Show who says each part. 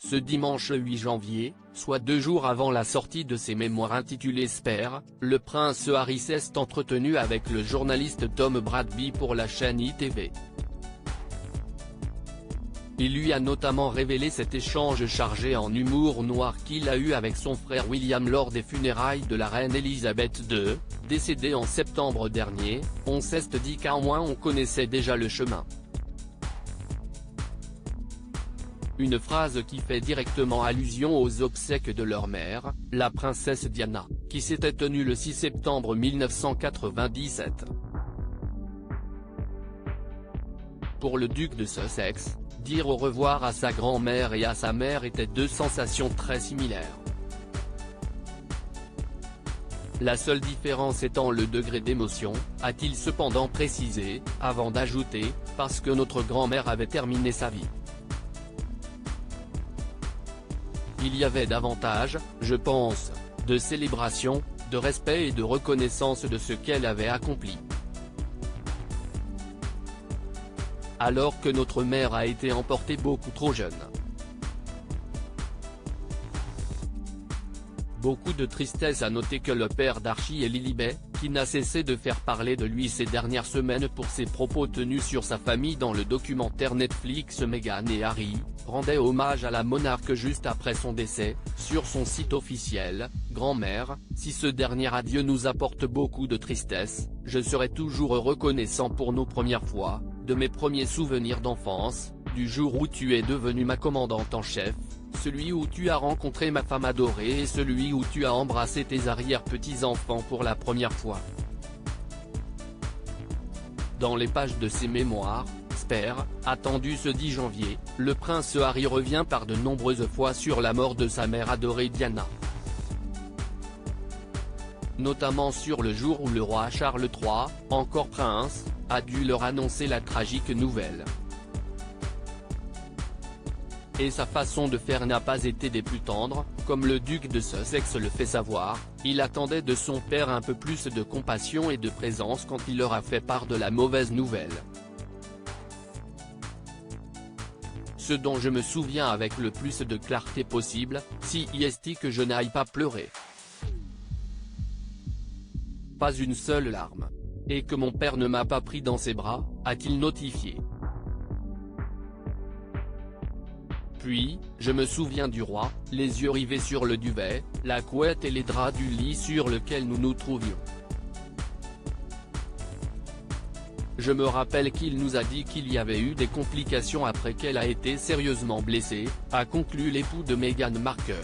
Speaker 1: Ce dimanche 8 janvier, soit 2 jours avant la sortie de ses mémoires intitulées Spare, le prince Harry s'est entretenu avec le journaliste Tom Bradby pour la chaîne ITV. Il lui a notamment révélé cet échange chargé en humour noir qu'il a eu avec son frère William lors des funérailles de la reine Elisabeth II, décédée en septembre dernier. On s'est dit qu'à moins on connaissait déjà le chemin. Une phrase qui fait directement allusion aux obsèques de leur mère, la princesse Diana, qui s'était tenue le 6 septembre 1997. Pour le duc de Sussex, dire au revoir à sa grand-mère et à sa mère étaient deux sensations très similaires. La seule différence étant le degré d'émotion, a-t-il cependant précisé, avant d'ajouter, parce que notre grand-mère avait terminé sa vie. Il y avait davantage, je pense, de célébration, de respect et de reconnaissance de ce qu'elle avait accompli. Alors que notre mère a été emportée beaucoup trop jeune. Beaucoup de tristesse à noter que le père d'Archie et Lilibet, qui n'a cessé de faire parler de lui ces dernières semaines pour ses propos tenus sur sa famille dans le documentaire Netflix Meghan et Harry, rendait hommage à la monarque juste après son décès. Sur son site officiel, Grand-mère, si ce dernier adieu nous apporte beaucoup de tristesse, je serai toujours reconnaissant pour nos premières fois, de mes premiers souvenirs d'enfance, du jour où tu es devenue ma commandante en chef, celui où tu as rencontré ma femme adorée et celui où tu as embrassé tes arrière-petits-enfants pour la première fois. Dans les pages de ses mémoires, Spare, attendu ce 10 janvier, le prince Harry revient par de nombreuses fois sur la mort de sa mère adorée Diana. Notamment sur le jour où le roi Charles III, encore prince, a dû leur annoncer la tragique nouvelle. Et sa façon de faire n'a pas été des plus tendres, comme le duc de Sussex le fait savoir, il attendait de son père un peu plus de compassion et de présence quand il leur a fait part de la mauvaise nouvelle. Ce dont je me souviens avec le plus de clarté possible, si est que je n'aille pas pleurer. Pas une seule larme. Et que mon père ne m'a pas pris dans ses bras, a-t-il notifié. Puis, je me souviens du roi, les yeux rivés sur le duvet, la couette et les draps du lit sur lequel nous nous trouvions. Je me rappelle qu'il nous a dit qu'il y avait eu des complications après qu'elle a été sérieusement blessée, a conclu l'époux de Meghan Markle.